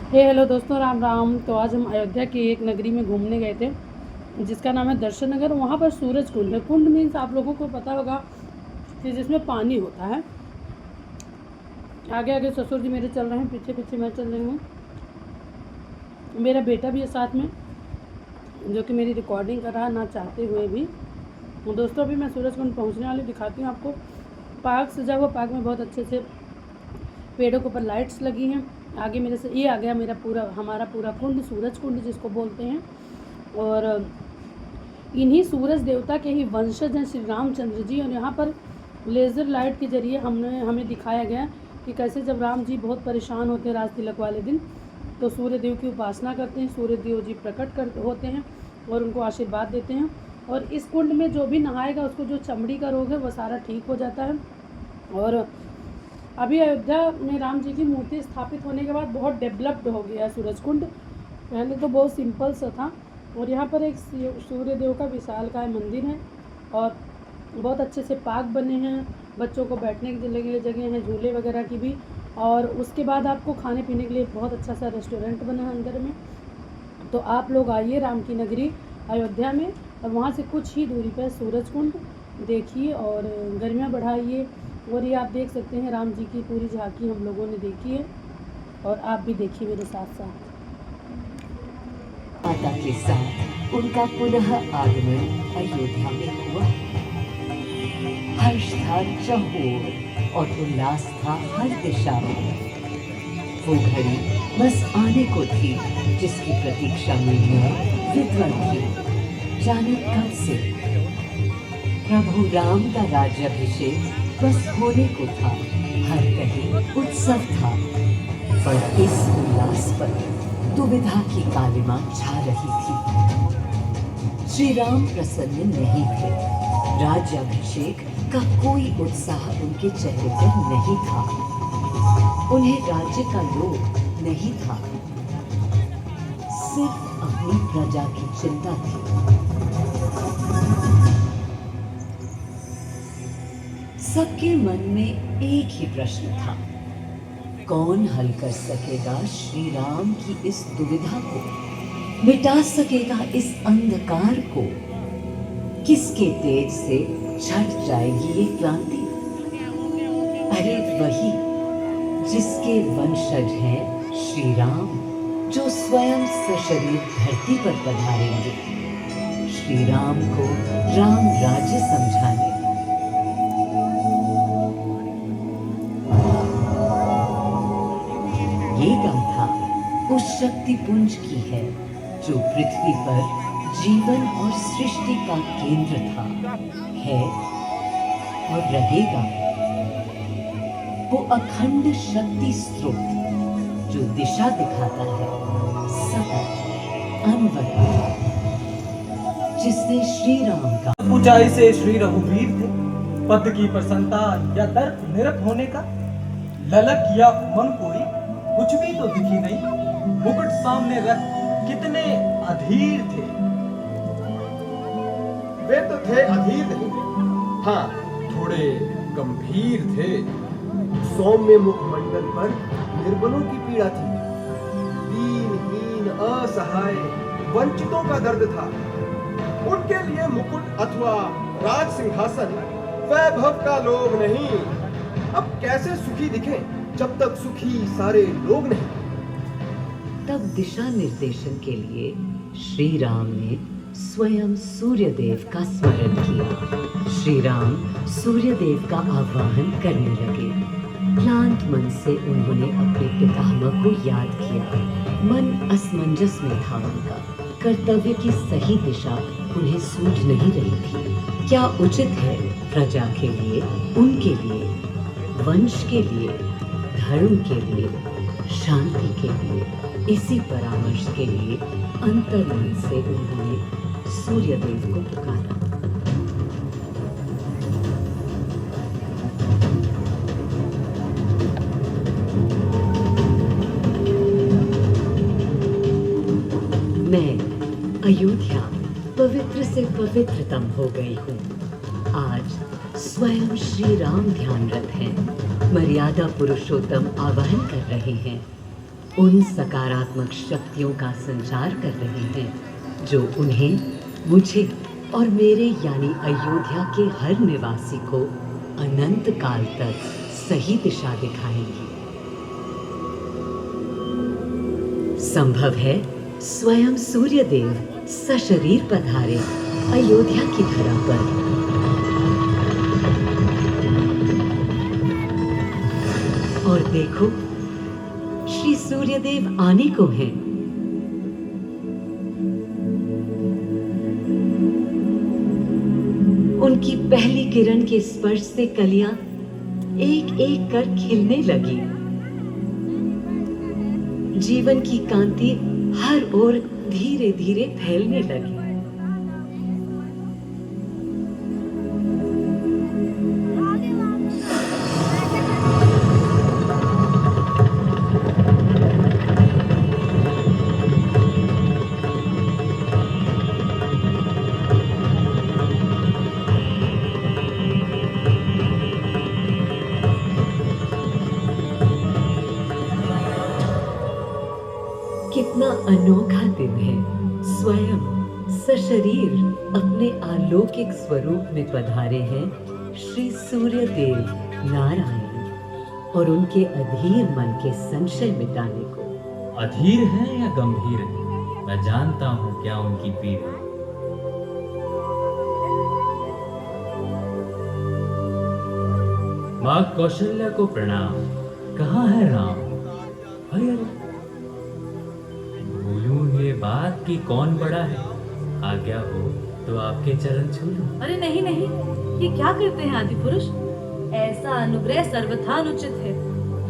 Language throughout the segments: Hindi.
हेलो दोस्तों, राम राम। तो आज हम अयोध्या की एक नगरी में घूमने गए थे जिसका नाम है दर्शन नगर। वहाँ पर सूरज कुंड है। कुंड मीन्स आप लोगों को पता होगा कि जिसमें पानी होता है। आगे आगे ससुर जी मेरे चल रहे हैं, पीछे पीछे मैं चल रही हूँ। मेरा बेटा भी है साथ में जो कि मेरी रिकॉर्डिंग कर रहा है ना चाहते हुए भी। दोस्तों अभी मैं सूरज कुंड पहुँचने वाली, दिखाती हूँ आपको। पार्क सजा हुआ, पार्क में बहुत अच्छे से पेड़ों के ऊपर लाइट्स लगी हैं। आगे मेरे से ये आ गया हमारा पूरा कुंड, सूरज कुंड जिसको बोलते हैं। और इन्हीं सूरज देवता के ही वंशज हैं श्री रामचंद्र जी। और यहाँ पर लेज़र लाइट के ज़रिए हमें दिखाया गया कि कैसे जब राम जी बहुत परेशान होते हैं राज तिलक वाले दिन, तो सूर्य देव की उपासना करते हैं। सूर्य देव जी प्रकट होते हैं और उनको आशीर्वाद देते हैं। और इस कुंड में जो भी नहाएगा उसको जो चमड़ी का रोग है वो सारा ठीक हो जाता है। और अभी अयोध्या में राम जी की मूर्ति स्थापित होने के बाद बहुत डेवलप्ड हो गया सूरज कुंड। पहले तो बहुत सिंपल सा था। और यहाँ पर एक सूर्य देव का विशालकाय मंदिर है और बहुत अच्छे से पार्क बने हैं, बच्चों को बैठने के लिए जगह हैं, झूले वगैरह की भी। और उसके बाद आपको खाने पीने के लिए बहुत अच्छा सा रेस्टोरेंट बना है अंदर में। तो आप लोग आइए राम की नगरी अयोध्या में, और वहाँ से कुछ ही दूरी पर सूरज कुंड देखिए और गर्मियाँ बढ़ाइए। और ये आप देख सकते हैं राम जी की पूरी झांकी हम लोगों ने देखी है, और आप भी देखिए मेरे साथ साथ। माता के साथ उनका पुनः आगमन अयोध्या में हुआ। हर्ष था चहुओर और उल्लास था हर दिशा में। वो घड़ी बस आने को थी जिसकी प्रतीक्षा में विद्वान थी जाने कब से। प्रभु राम का राज्याभिषेक बस होने को था, हर कहीं उत्सव था। पर इस उल्लास पर दुविधा की कालिमा छा रही थी। श्री राम प्रसन्न नहीं थे। राज्याभिषेक का कोई उत्साह उनके चेहरे पर नहीं था। उन्हें राज्य का लोभ नहीं था, सिर्फ अपनी प्रजा की चिंता थी। सबके मन में एक ही प्रश्न था, कौन हल कर सकेगा श्री राम की इस दुविधा को, मिटा सकेगा इस अंधकार को। किसके तेज से छट जाएगी ये क्रांति? अरे वही जिसके वंशज हैं श्री राम, जो स्वयं सशरीर धरती पर पधारेंगे श्री राम को राम राज्य समझाने। ये गाथा उस शक्ति पुंज की है जो पृथ्वी पर जीवन और सृष्टि का केंद्र था, है और रहेगा। वो अखंड शक्ति स्रोत जो दिशा दिखाता है सतत अनवरत, जिसने श्री राम का ऊंचाई से श्री रघुवीर थे। पद की प्रसन्नता या तर्क निरत होने का ललक या मन कोई कुछ भी तो दिखी नहीं। मुकुट सामने रख कितने अधीर थे। वे तो थे अधीर नहीं, हाँ थोड़े गंभीर थे। सौम्य मुखमंडल पर निर्बलों की पीड़ा थी, दीनहीन असहाय वंचितों का दर्द था। उनके लिए मुकुट अथवा राज सिंहासन वैभव का लोभ नहीं। अब कैसे सुखी दिखें जब तक सुखी सारे लोग नहीं। तब दिशा निर्देशन के लिए श्री राम ने स्वयं सूर्यदेव का स्मरण किया। श्री राम सूर्यदेव का आह्वान करने लगे। क्लांत मन से उन्होंने अपने पितामह को याद किया। मन असमंजस में था उनका। कर्तव्य की सही दिशा उन्हें सूझ नहीं रही थी। क्या उचित है प्रजा के लिए, उनके लिए, वंश के लिए, धर्म के लिए, शांति के लिए? इसी परामर्श के लिए अंतर्मन से उन्होंने सूर्यदेव को पुकारा। मैं अयोध्या पवित्र से पवित्रतम हो गई हूँ। आज स्वयं श्री राम ध्यानरत हैं, मर्यादा पुरुषोत्तम आवाहन कर रहे हैं। उन सकारात्मक शक्तियों का संचार कर रहे हैं जो उन्हें, मुझे और मेरे यानी अयोध्या के हर निवासी को अनंत काल तक सही दिशा दिखाएंगी। संभव है स्वयं सूर्यदेव सशरीर पधारे अयोध्या की धरा पर। और देखो, श्री सूर्यदेव आने को हैं। उनकी पहली किरण के स्पर्श से कलियां एक एक कर खिलने लगी। जीवन की कांति हर ओर धीरे धीरे फैलने लगी। कितना अनोखा दिन है। स्वयं सशरीर अपने अलौकिक स्वरूप में पधारे हैं श्री सूर्यदेव नारायण, और उनके अधीर मन के संशय मिटाने को। अधीर है या गंभीर है, मैं जानता हूँ क्या उनकी पीड़ा। माँ कौशल्या को प्रणाम। कहाँ है राम? अरे भूलूं ये बात कि कौन बड़ा है। आज्ञा हो तो आपके चरण छू लूं। अरे नहीं नहीं, ये क्या करते हैं आदि पुरुष? ऐसा अनुग्रह सर्वथा अनुचित है।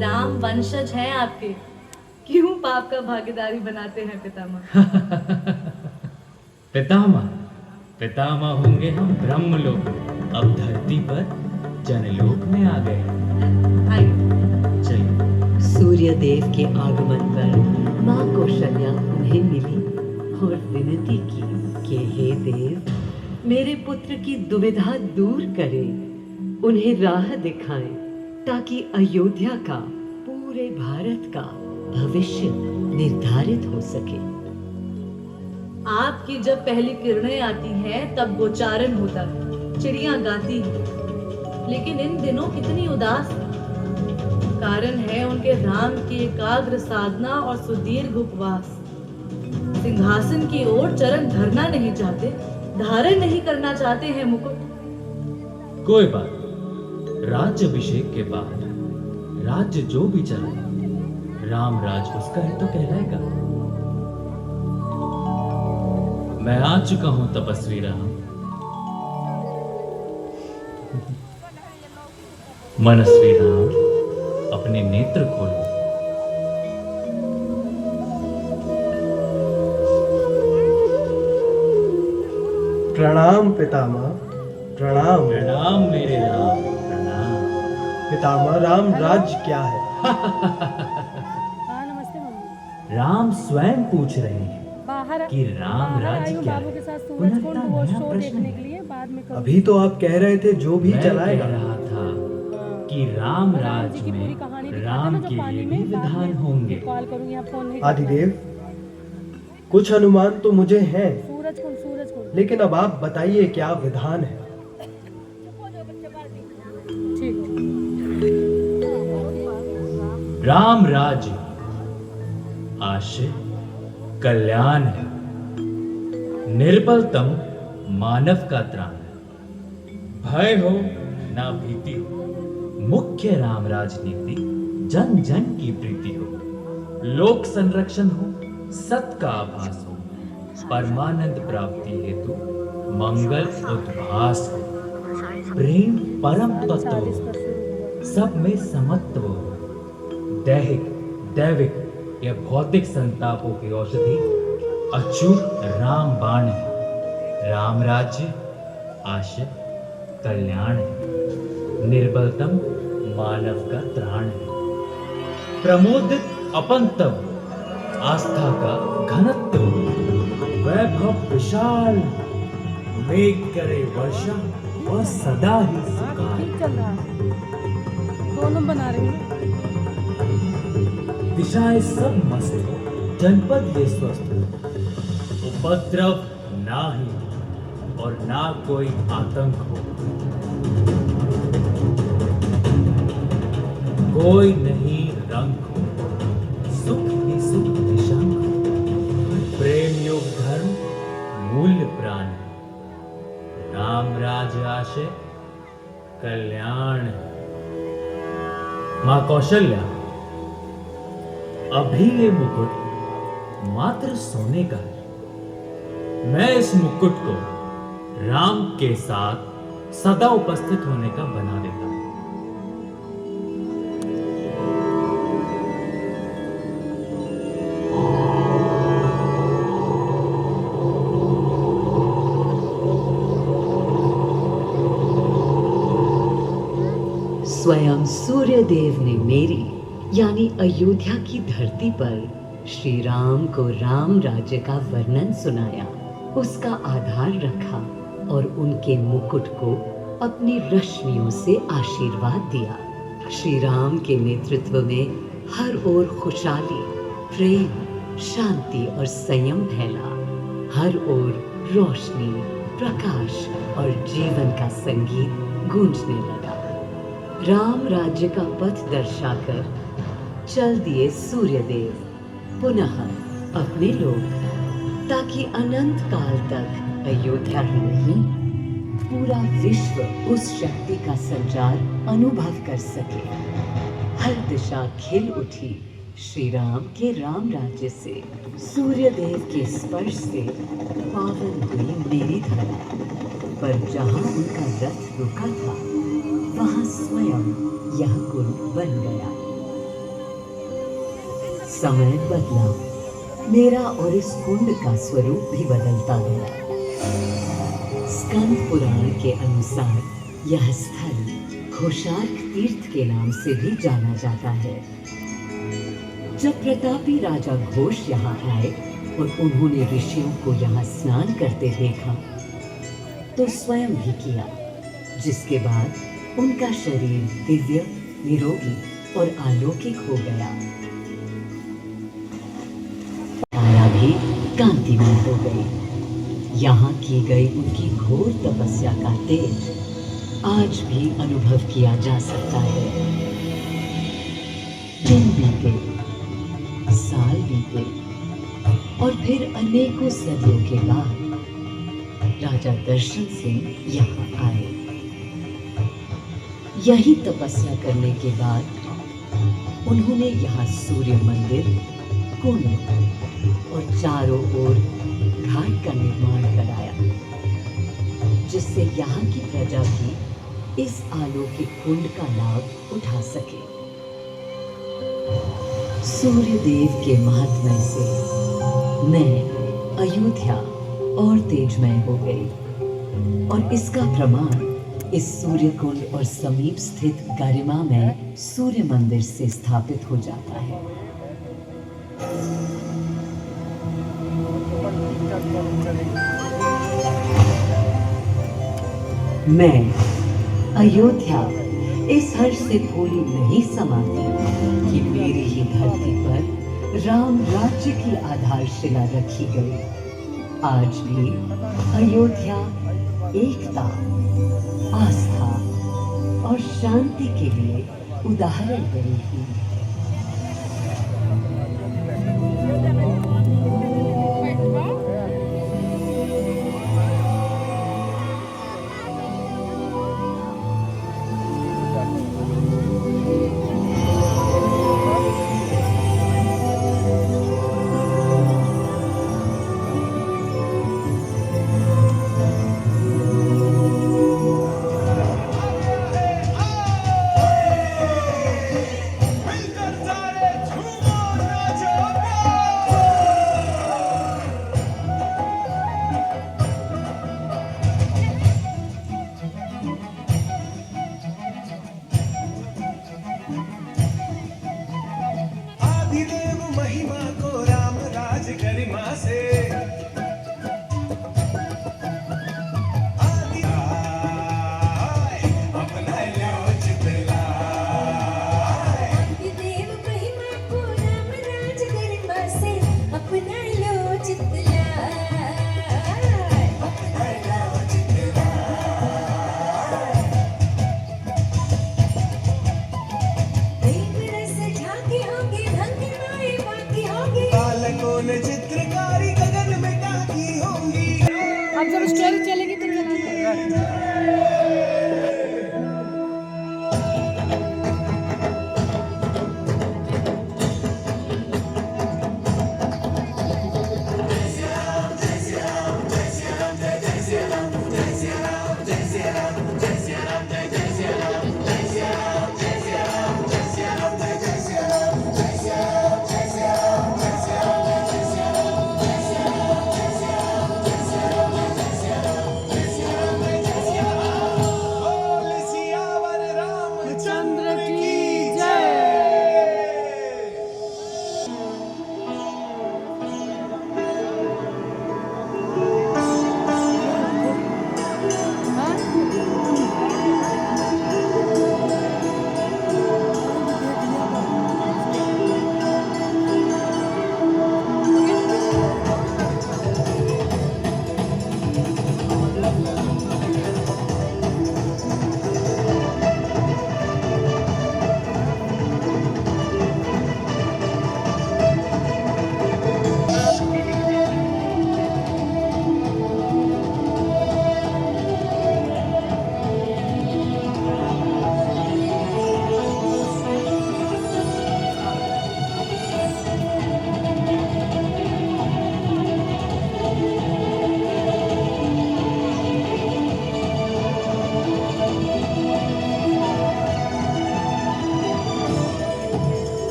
राम वंशज हैं आपके, क्यों पाप का भागीदारी बनाते हैं पितामह? पितामह पितामह होंगे हम ब्रह्मलोक में, अब धरती पर जनलोक में आ गए हैं। आइए चलिए। सूर्यदेव के आगमन पर माँ कौशल्या उन्हें मिली और विनती की कि हे देव, मेरे पुत्र की दुविधा दूर करें, उन्हें राह दिखाएं ताकि अयोध्या का, पूरे भारत का भविष्य निर्धारित हो सके। आपकी जब पहली किरणें आती हैं तब गोचारण होता है, चिड़ियां गाती हैं, लेकिन इन दिनों कितनी उदास है। कारण है उनके राम की एकाग्र साधना और सुदीर्घ उपवास। सिंहासन की ओर चरण धरना नहीं चाहते, धारण नहीं करना चाहते हैं मुकुट। कोई बात, राज्य अभिषेक के बाद राज्य जो भी चलाए, राम राज उसका ही तो कहलाएगा। मैं आ चुका हूं तपस्वी राम। मनस्वी राम, अपने नेत्र खोलो। प्रणाम पितामह, प्रणाम। प्रणाम मेरे राम, प्रणाम। पितामह, राम राज्य क्या है? हाँ नमस्ते मम्मी। राम स्वयं पूछ रहे हैं बाहर कि राम बाहर आई राज्य हूँ क्या बाबू है। के साथ सूरज कुंड वो नया शो प्रश्न देखने है। के लिए, बाद में करूँगी। अभी तो आप कह रहे थे जो भी मैं चलाएगा। कह रहा था कि राम राम राज जी की पूरी में कहानी दिखाते राम ना जो के पानी लिए में, भी बाद विधान में होंगे। कॉल करूँगी, यहाँ फोन नहीं करना। आदिदेव, कुछ अनुमान तो मुझे हैं, सूरज कुंड लेकिन अब आप बताइए क्या विधान है। ठीक। राम राज्य आशय कल्याण है, निर्बलतम मानव का त्राण है। भय हो ना भीति हो, मुख्य राम राजनीति जन जन की प्रीति हो। लोक संरक्षण हो, सत का आभास हो, परमानंद प्राप्ति हेतु मंगल उद्भास हो। प्रेम परम तत्व हो, सब में समत्व हो। दैहिक दैविक या भौतिक संतापों की औषधि अचूक राम बाण है। राम राज्य आशय कल्याण है, निर्बलतम मानव का त्राण है। प्रमोदित अपंतव आस्था का घनत्व, वैभव विशाल, मेघ करे वर्षा और सदा ही सुकाल। ठीक चल रहा है, दोनों बना रही हूँ। दिशाएं सब मस्त हो, जनपद ये स्वस्थ हो, उपद्रव ना ही और ना कोई आतंक हो, कोई नहीं रंग हो, सुख ही सुख निशंक हो, प्रेम योग धर्म मूल्य प्राण है, राम राज आशय कल्याण है। मां कौशल्या, अभी ये मुकुट मात्र सोने का है। मैं इस मुकुट को राम के साथ सदा उपस्थित होने का बना देता हूं। स्वयं सूर्यदेव ने मेरी यानी अयोध्या की धरती पर श्री राम को राम राज्य का वर्णन सुनाया, उसका आधार रखा और उनके मुकुट को अपनी रश्मियों से आशीर्वाद दिया। श्री राम के नेतृत्व में हर ओर खुशहाली, प्रेम, शांति और संयम फैला। हर ओर रोशनी, प्रकाश और जीवन का संगीत गूंजने लगा। राम राज्य का पथ दर्शाकर चल दिए सूर्यदेव पुनः अपने लोक, ताकि अनंत काल तक अयोध्या ही नहीं पूरा विश्व उस शक्ति का संचार अनुभव कर सके। हर दिशा खिल उठी श्री राम के राम राज्य से। सूर्यदेव के स्पर्श से पावन हुई मेरी धरती, पर जहाँ उनका रथ रुका था वहाँ स्वयं यह कुंड बन गया। समय बदला, मेरा और इस कुंड का स्वरूप भी बदलता गया। स्कंद पुराण के अनुसार यह स्थल घोषार्क तीर्थ के नाम से भी जाना जाता है। जब प्रतापी राजा घोष यहाँ आए और उन्होंने ऋषियों को यहाँ स्नान करते देखा तो स्वयं भी किया, जिसके बाद उनका शरीर दिव्य, निरोगी और अलौकिक हो गया। काया भी कांतिमय हो गई। यहाँ की गई उनकी घोर तपस्या का तेज आज भी अनुभव किया जा सकता है। दिन बीते, साल बीते और फिर अनेकों सदियों के बाद राजा दर्शन सिंह यहाँ आए। यही तपस्या करने के बाद उन्होंने यहाँ सूर्य मंदिर, कुंड और चारों ओर घाट का निर्माण कराया, जिससे यहाँ की प्रजा भी इस अलौकिक कुंड का लाभ उठा सके। सूर्यदेव के महात्म्य से मैं अयोध्या और तेजमय हो गई, और इसका प्रमाण इस सूर्य कुंड और समीप स्थित गरिमा में सूर्य मंदिर से स्थापित हो जाता है। मैं अयोध्या इस हर्ष से पूरी नहीं समाती कि मेरी ही धरती पर राम राज्य की आधारशिला रखी गई। आज भी अयोध्या एकता, आस्था और शांति के लिए उदाहरण बनेगी। स्टोरी चलेगी तो चला। चंद्र की जय।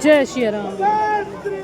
जय श्री राम।